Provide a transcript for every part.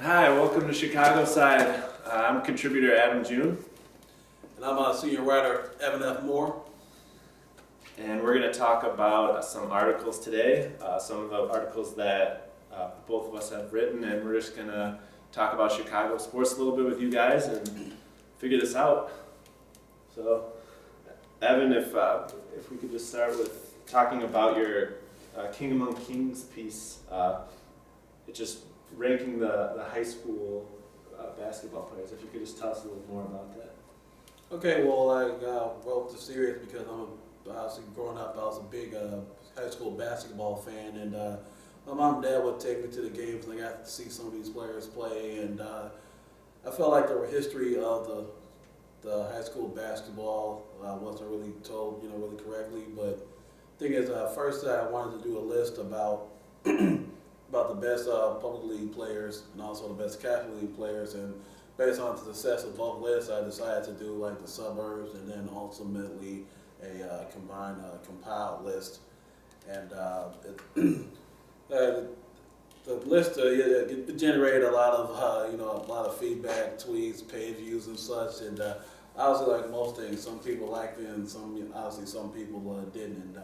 Hi, welcome to ChicagoSide. I'm contributor Adam Jun, And I'm senior writer F.Moore. and we're going to talk about some articles today, some of the articles that both of us have written, and we're just going to talk about Chicago sports a little bit with you guys and figure this out. So, Evan, if we could just start with talking about your King Among Kings piece, it just ranking the high school basketball players. If you could just tell us a little more about that. Okay, well, I wrote the series because obviously growing up, I was a big high school basketball fan, and my mom and dad would take me to the games, and I got to see some of these players play, and I felt like the history of the high school basketball wasn't really told, really correctly. But the thing is, first I wanted to do a list about about the best public league players and also the best Catholic league players, and based on the success of both lists, I decided to do like the suburbs and then ultimately a compiled list. And the list it generated a lot of a lot of feedback, tweets, page views, and such. And obviously, like most things, some people liked it, and some people didn't. And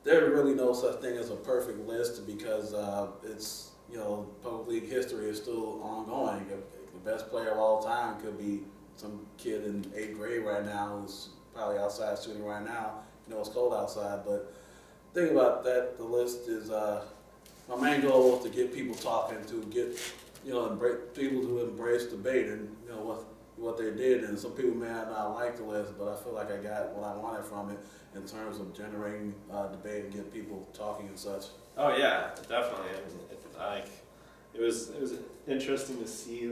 there really no such thing as a perfect list because it's public league history is still ongoing. The best player of all time could be some kid in 8th grade right now who's probably outside shooting right now. It's cold outside, but the thing about that, the list is my main goal was to get people talking, to get people to embrace debate and what they did. And some people may not like the list, but I feel like I got what I wanted from it in terms of generating debate and get people talking and such. Oh yeah, definitely. It was interesting to see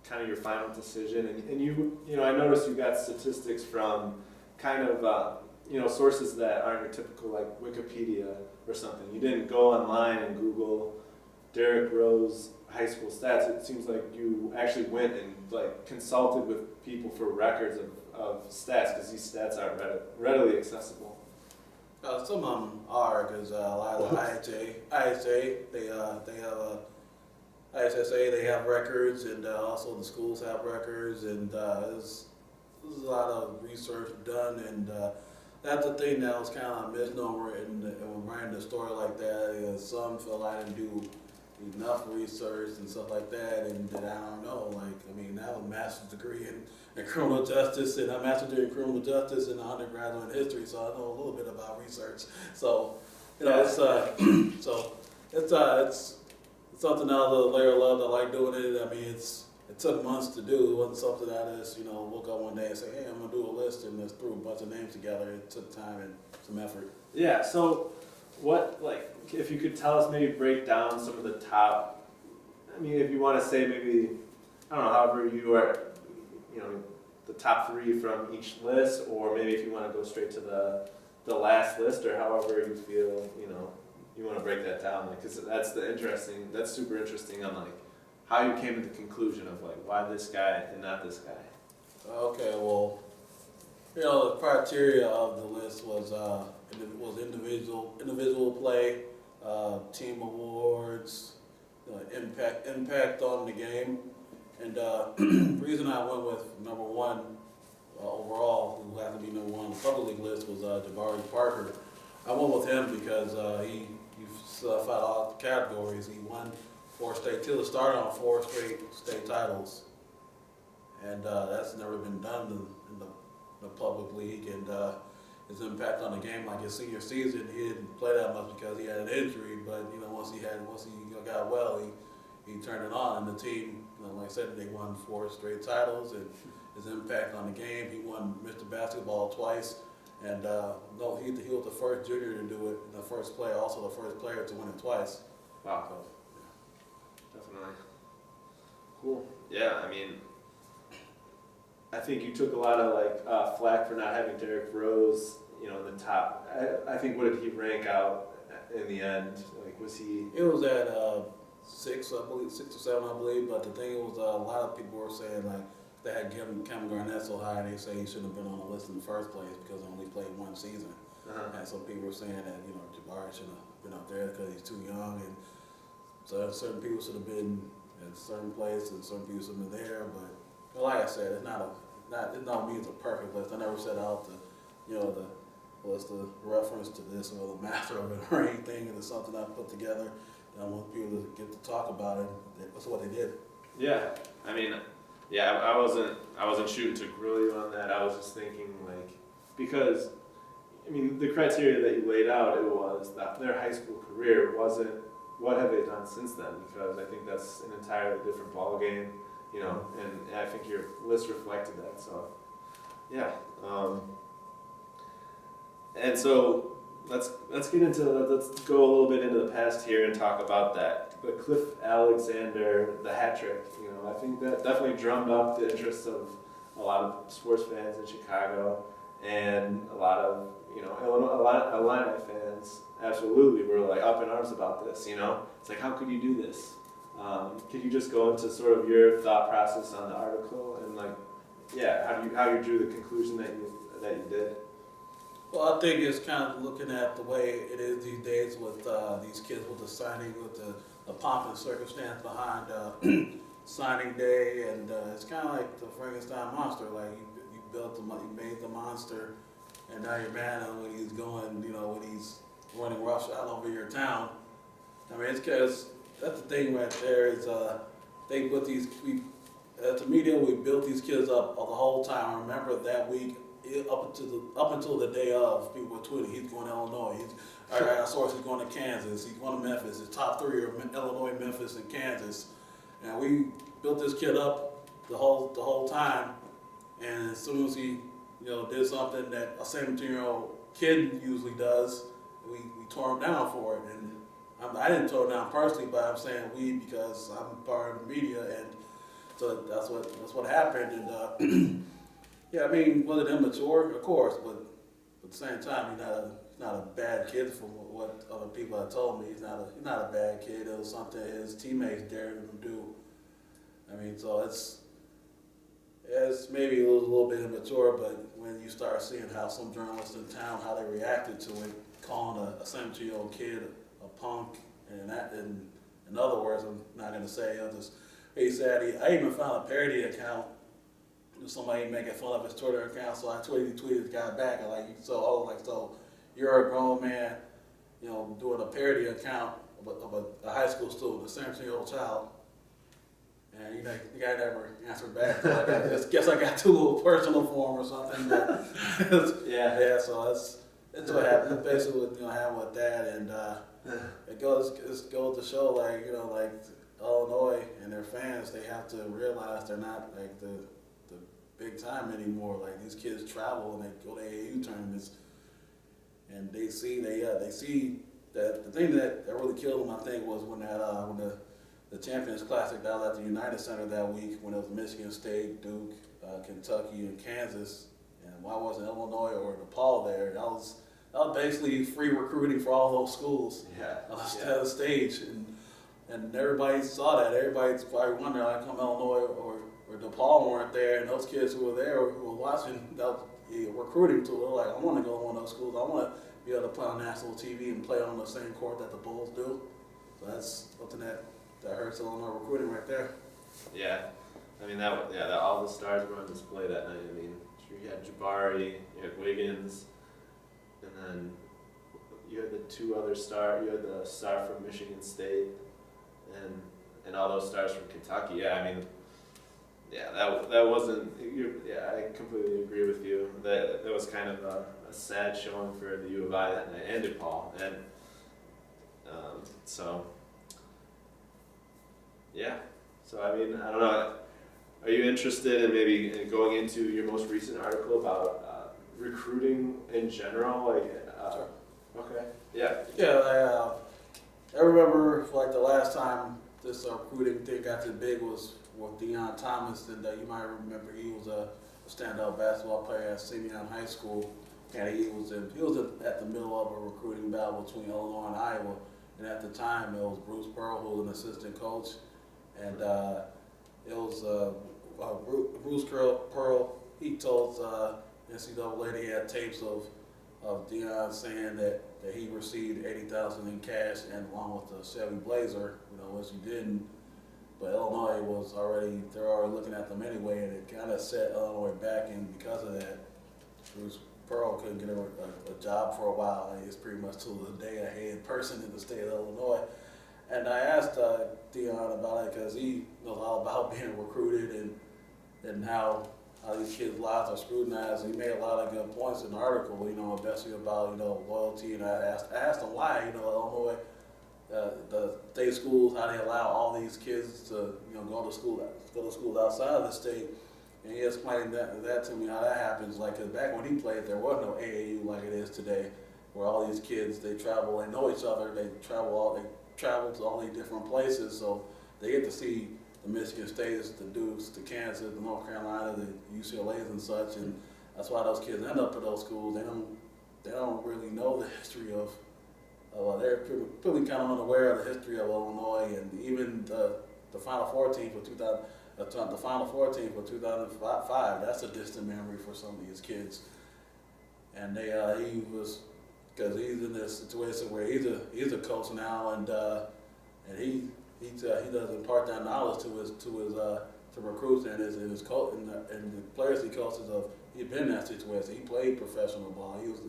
kind of your final decision, and I noticed you got statistics from kind of sources that aren't your typical like Wikipedia or something. You didn't go online and Google Derrick Rose high school stats. It seems like you actually went and like consulted with people for records of stats, because these stats aren't readily accessible. Some of them are, because a lot of the IHA, they have ISSA, they have records, and also the schools have records, and there's a lot of research done, and that's the thing that was kind of a misnomer when writing a story like that. Is some feel I didn't do enough research and stuff like that, and I don't know, I have a master's degree in criminal justice, and a master's degree in criminal justice and an undergraduate in history, so I know a little bit about research. So, it's something else, a layer of love. I like doing it. It took months to do. It wasn't something that I just, woke up one day and say, hey, I'm gonna do a list and just threw a bunch of names together. It took time and some effort. Yeah. So, if you could tell us, maybe break down some of the top. If you want to say maybe, I don't know, however you are, the top 3 from each list, or maybe if you want to go straight to the last list, or however you feel, you want to break that down, because that's super interesting on how you came to the conclusion of why this guy and not this guy. Okay, well, the criteria of the list was individual play, team awards, impact on the game, and the reason I went with number 1 overall, who happened to be number 1 on the public league list, was Jabari Parker. I went with him because he fought all categories. He won 4 state titles, started on 4 straight state titles, and that's never been done in the public league. And his impact on the game, like his senior season, he didn't play that much because he had an injury. But once he got well, he turned it on, and the team, like I said, they won 4 straight titles. And his impact on the game, he won Mr. Basketball twice. And he was the first junior to do it, and the first player, also the first player to win it twice. Wow. So, yeah. Definitely. Cool. Yeah, I think you took a lot of flack for not having Derrick Rose, in the top. I think, what did he rank out in the end? Was he? It was at 6, I believe, 6 or 7, I believe. But the thing was, a lot of people were saying they had given Kevin Garnett so high, they say he shouldn't have been on the list in the first place because he only played 1 season. And some people were saying that Jabari shouldn't have been up there because he's too young, and so certain people should have been at certain places, certain people have been there, but like I said, it don't mean it's a perfect list. I never set out to, what's the reference to this or the master of it or anything. It's something I put together, and I want people to get to talk about it. That's what they did. Yeah, I mean, yeah, I wasn't shooting to grill you on that. I was just thinking like, because, I mean, the criteria that you laid out, it was that their high school career wasn't what have they done since then, because I think that's an entirely different ballgame, and I think your list reflected that. So, yeah, and so let's go a little bit into the past here and talk about the Cliff Alexander, the hat trick. I think that definitely drummed up the interest of a lot of sports fans in Chicago, and a lot of Illini fans absolutely were like up in arms about this. It's like, how could you do this? Could you just go into sort of your thought process on the article and how you drew the conclusion that you did? Well, I think it's kind of looking at the way it is these days with these kids with the signing, with the pomp and circumstance behind signing day, and it's kind of like the Frankenstein monster. Like you made the monster, and now you're mad at him when he's going, when he's running roughshod over your town. I mean, it's because that's the thing right there is they put as a media, we built these kids up the whole time. I remember that week up until the day of, people were tweeting, he's going to Illinois. I got a source, he's going to Kansas. He's going to Memphis. His top three are Illinois, Memphis, and Kansas. And we built this kid up the whole time. And as soon as he, did something that a 17-year-old kid usually does, we tore him down for it. And I didn't tore him down personally, but I'm saying we because I'm part of the media, and so that's what happened. And yeah, I mean, was it immature? Of course, but at the same time, he's not a bad kid from what other people have told me. He's not a bad kid. It was something his teammates dared him to do. I mean, so it's maybe a little bit immature, but when you start seeing how some journalists in town, how they reacted to it, calling a 17-year-old kid a punk, and that, in other words, I'm not going to say, he said, I even found a parody account, somebody making fun of his Twitter account, so I tweeted the guy back, and so you're a grown man, doing a parody account of a high school student, a 17-year-old child. And the guy never answered back. So I guess I got too little personal for him or something. But yeah. So that's what happened. Basically, what happened with that, and it goes to show, like Illinois and their fans, they have to realize they're not like the big time anymore. Like these kids travel and they go to AAU tournaments, and they see that the thing that really killed them, I think, was when the Champions Classic that was at the United Center that week, when it was Michigan State, Duke, Kentucky, and Kansas, and why wasn't Illinois or DePaul there? That was basically free recruiting for all those schools. On the stage, and everybody saw that. Everybody's probably wondering how come Illinois or DePaul weren't there, and those kids who were there who were watching that recruiting tool, they're like, I want to go to one of those schools. I want to be able to play on national TV and play on the same court that the Bulls do. So that's something that hurts Illinois recruiting right there. Yeah, I mean that all the stars were on display that night. I mean, you had Jabari, you had Wiggins, and then you had the two other stars. You had the star from Michigan State, and all those stars from Kentucky. Yeah, I mean, that wasn't. I completely agree with you. That was kind of a sad showing for the U of I that night, and DePaul, and so. Yeah. So I mean, I don't know. Are you interested in maybe going into your most recent article about recruiting in general? Sure. Okay. Yeah. Yeah. I remember like the last time this recruiting thing got too big was with Deion Thomas, and you might remember he was a standout basketball player at Simeon High School, and he was at the middle of a recruiting battle between Illinois and Iowa, and at the time it was Bruce Pearl who was an assistant coach. And it was Bruce Pearl. He told NCAA that he had tapes of Deion saying that he received $80,000 in cash and along with the Chevy Blazer, which he didn't. but Illinois they're already looking at them anyway, and it kind of set Illinois back, and because of that, Bruce Pearl couldn't get a job for a while, and he's pretty much to the day ahead person in the state of Illinois. And I asked Dion about it because he knows all about being recruited and how these kids' lives are scrutinized. He made a lot of good points in the article, especially about, loyalty. And I asked him why, Illinois, the state schools, how they allow all these kids to, go to school outside of the state. And he explained that to me, how that happens. Like, 'cause back when he played, there was no AAU like it is today, where all these kids, they travel, they know each other, they travel to all these different places, so they get to see the Michigan States, the Dukes, the Kansas, the North Carolina, the UCLA's and such, and that's why those kids end up at those schools. They don't really know the history of they're pretty kind of unaware of the history of Illinois, and even the Final Four team for 2005, that's a distant memory for some of these kids. And because he's in this situation where he's a coach now, and he does impart that knowledge to recruits and his coach and the players he coaches. He's been in that situation. He played professional ball. He was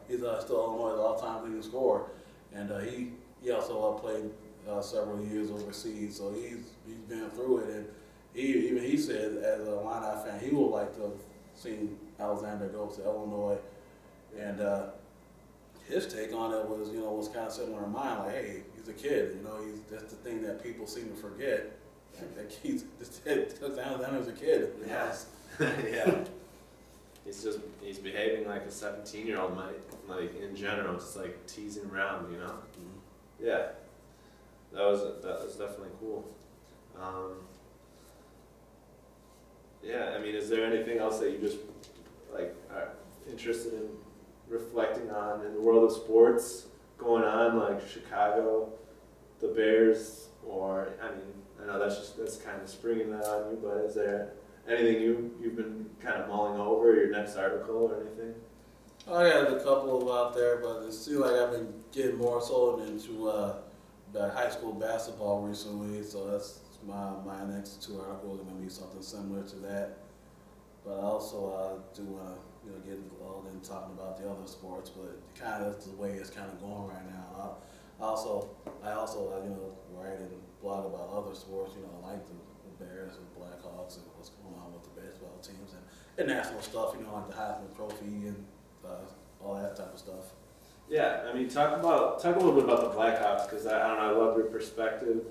he's still Illinois' all-time leading scorer, and he also played several years overseas. So he's been through it, and he said, as a Illini fan, he would like to have seen Alexander go to Illinois. And his take on it was kind of similar to mine. Like, hey, he's a kid. That's the thing that people seem to forget. Like, Alexander's a kid. Yes. Yeah. He's behaving like a 17-year-old might, like, in general, just like teasing around, Mm-hmm. Yeah. That was definitely cool. Yeah. I mean, is there anything else that you just like are interested in reflecting on in the world of sports going on, like Chicago, the Bears, or I know that's kind of springing that on you, but is there anything you've been kind of mulling over, your next article or anything? I got a couple out there, but it seems like I've been getting more so into high school basketball recently, so that's my next two articles are going to be something similar to that. But I also do want to get involved in talking about the other sports, but kind of that's the way it's kind of going right now. I also write and blog about other sports, like the Bears and Blackhawks and what's going on with the baseball teams and national stuff, like the Heisman Trophy and all that type of stuff. Yeah, I mean, talk a little bit about the Blackhawks, because I don't know, I love your perspective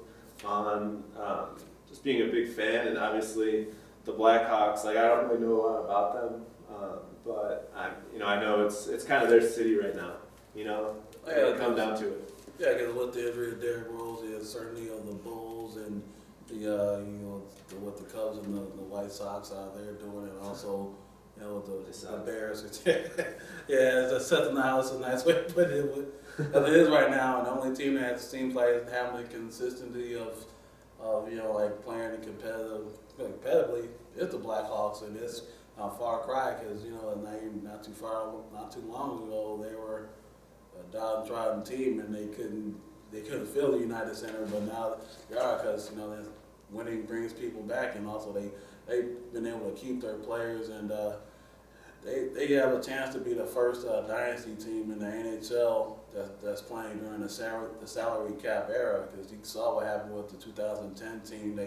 on just being a big fan, and obviously the Blackhawks, like, I don't really know a lot about them, but I know it's kind of their city right now, come down to it. Yeah, because with the injury of Derrick Rose, the uncertainty of the Bulls and what the Cubs and the White Sox out there doing, and also with the Bears. Yeah, it's something else, a nice way to put it. As it is right now, and the only team that seems like having the consistency of like playing competitively is the Blackhawks, and it's a far cry because not too long ago they were a downtrodden team and they couldn't fill the United Center, but now they are, because winning brings people back, and also they've been able to keep their players, and they have a chance to be the first dynasty team in the NHL that's playing during the salary cap era, because you saw what happened with the 2010 team.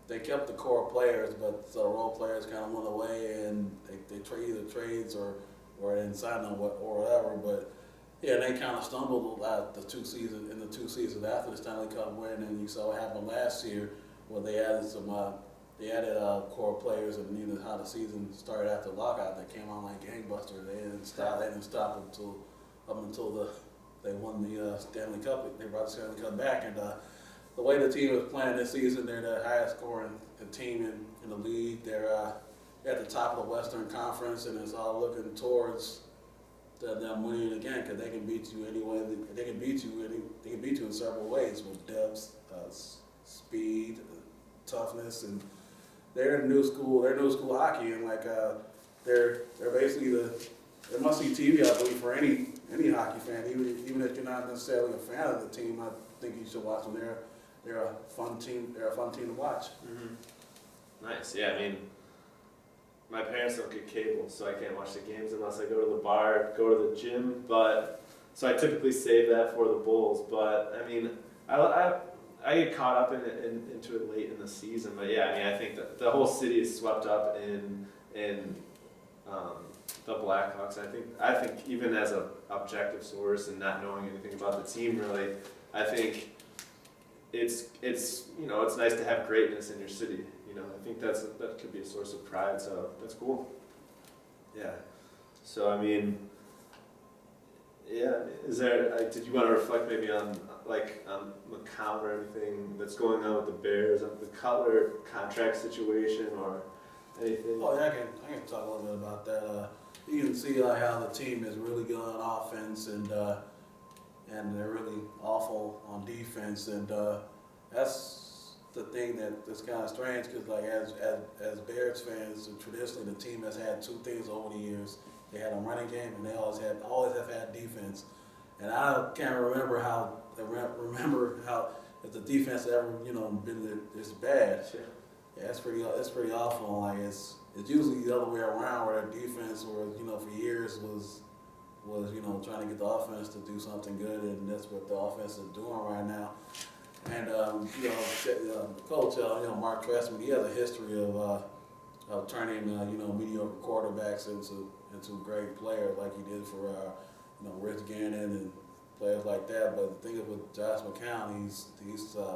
They kept the core players, but the role players kind of went away, and they either trades or didn't sign them or whatever. But yeah, they kind of stumbled out the two seasons after the Stanley Cup win, and you saw what happened last year, where they added core players, and how the season started after lockout. They came on like gangbusters. They didn't stop until they won the Stanley Cup. They brought the Stanley Cup back, and the way the team is playing this season, they're the highest scoring team in the league. They're at the top of the Western Conference, and it's all looking towards them winning again, because they can beat you anyway. They can beat you in several ways, with depth, speed, toughness, and they're new school hockey, and they're basically they must see TV, I believe, for any hockey fan, even if you're not necessarily a fan of the team. I think you should watch them. they're a fun team. They're a fun team to watch. Nice. Yeah, I mean, my parents don't get cable, so I can't watch the games unless I go to the bar, go to the gym. But so I typically save that for the Bulls. But I mean, I get caught up into it late in the season. But yeah, I mean, I think that the whole city is swept up in the Blackhawks. I think even as a objective source and not knowing anything about the team really, I think it's it's nice to have greatness in your city. I think that could be a source of pride. So that's cool. Yeah. So I mean, yeah. Is there? Did you want to reflect maybe on McCown or anything that's going on with the Bears, the Cutler contract situation or anything? Oh yeah, I can talk a little bit about that. You can see how the team is really good on offense and they're really awful on defense, and that's the thing that's kind of strange because as Bears fans, traditionally the team has had two things over the years. They had a running game and they always have had defense. And I can't remember how if the defense ever been this bad. Yeah, it's pretty awful. Like it's usually the other way around where the defense for years was trying to get the offense to do something good, and that's what the offense is doing right now. And the coach, Mark Trestman, he has a history of turning mediocre quarterbacks into great players, like he did for Rich Gannon and players like that. But the thing is with Josh McCown, he's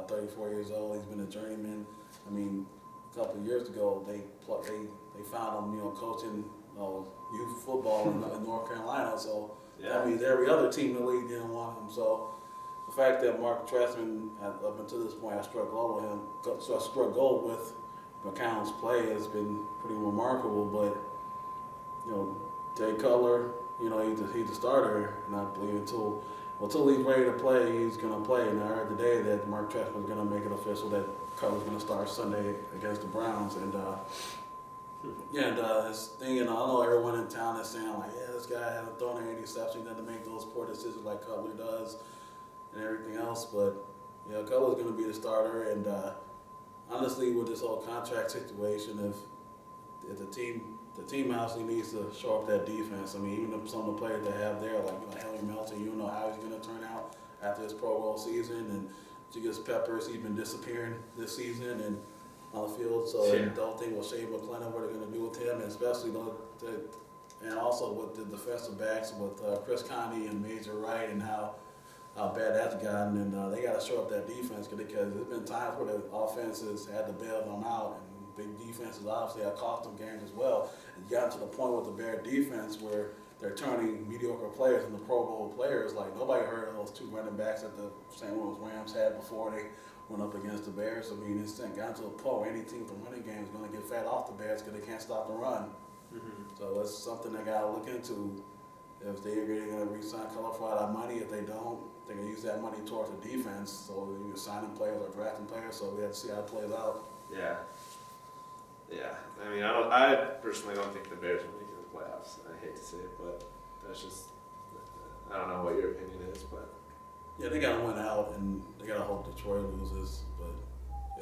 34 years old. He's been a journeyman. I mean, a couple of years ago, they found him coaching youth football in North Carolina. So that means every other team in the league didn't want him. So the fact that Mark Trestman, up until this point, I struggled with McCown's play has been pretty remarkable. But Jay Cutler, he's the starter, and I believe until he's ready to play, he's going to play. And I heard today that Mark Trestman is going to make it official that Cutler's going to start Sunday against the Browns. And this thing, I know everyone in town is saying this guy hasn't thrown any interceptions, he doesn't make those poor decisions like Cutler does, and everything else. But Cutler's going to be the starter. And honestly, with this whole contract situation, if the team honestly needs to show up that defense. I mean, even if some of the players they have there, like Henry Melton, you don't know how he's going to turn out after his Pro Bowl season, and Jigas Peppers, he's been disappearing this season and on the field. So the whole thing with Shane McClellan, what they're going to do with him, and especially and also with the defensive backs with Chris Conley and Major Wright, and how bad that's gotten. And they got to show up that defense because there's been times where the offenses had to bail them out, and big defenses obviously have cost them games as well. It's gotten to the point with the Bear defense where they're turning mediocre players into Pro Bowl players. Like, nobody heard of those two running backs that the St. Louis Rams had before they went up against the Bears. I mean, it's gotten to a point where any team with a running game is going to get fat off the Bears because they can't stop the run. So it's something they got to look into. If they're really going to re-sign Cutler for all that money, if they don't, they're going to use that money towards the defense. So they're either signing players or drafting players. So we have to see how it plays out. Yeah. I mean, I personally don't think the Bears will make it to the playoffs. I hate to say it, but that's just, I don't know what your opinion is, but. Yeah, they got to win out, and they got to hope Detroit loses. But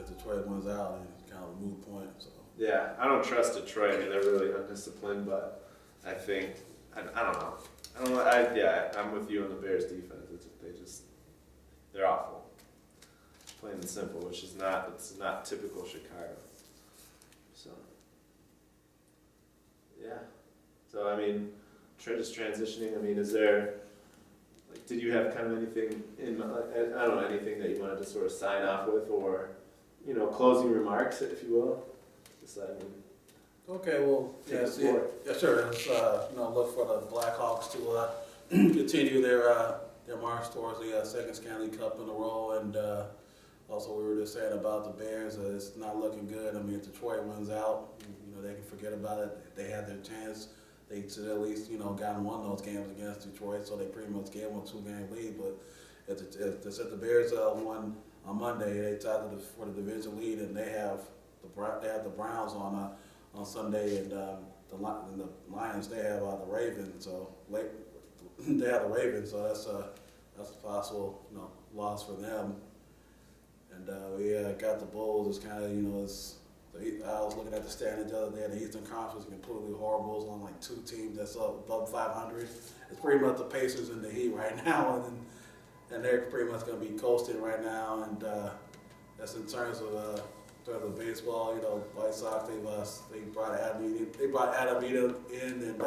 if Detroit wins out, it's kind of a moot point. So. Yeah, I don't trust Detroit. I mean, they're really undisciplined, but I think, I don't know. I'm with you on the Bears defense. They're awful. Plain and simple, which is not typical Chicago. So, yeah. So, I mean, just transitioning, I mean, is there, did you have kind of anything anything that you wanted to sort of sign off with, or, closing remarks, if you will? Okay, well, sure. Let's look for the Blackhawks to continue their march towards the second Stanley Cup in a row, and also we were just saying about the Bears, it's not looking good. I mean, if Detroit wins out, they can forget about it. They had their chance. They should at least gotten one of those games against Detroit, so they pretty much gave them a 2-game lead. But if the Bears won on Monday, they tied for the division lead, and they have the Browns on Sunday, and the Lions, they have the Ravens. So they have the Ravens, so that's a possible loss for them. And we got the Bulls. It's kind of, I was looking at the standings the other day, and the Eastern Conference is completely horrible. It's only like 2 teams that's up above 500. It's pretty much the Pacers and the Heat right now, and they're pretty much going to be coasting right now. And that's in terms of baseball. White Sox, they brought Adam Jun in, and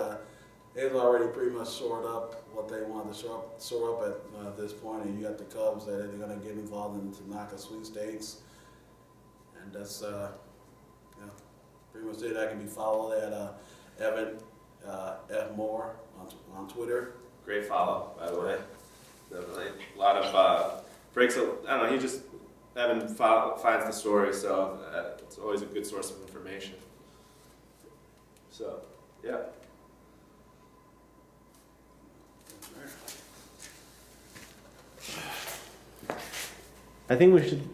they've already pretty much shored up what they wanted to shore up at this point. And you got the Cubs that they're going to get involved in the Tanaka sweepstakes, and that's pretty much it. I can be followed at F.Moore on Twitter. Great follow, by the way. Definitely a lot of breaks. I don't know. He just Evan finds the story, so it's always a good source of information. So, yeah. I think we should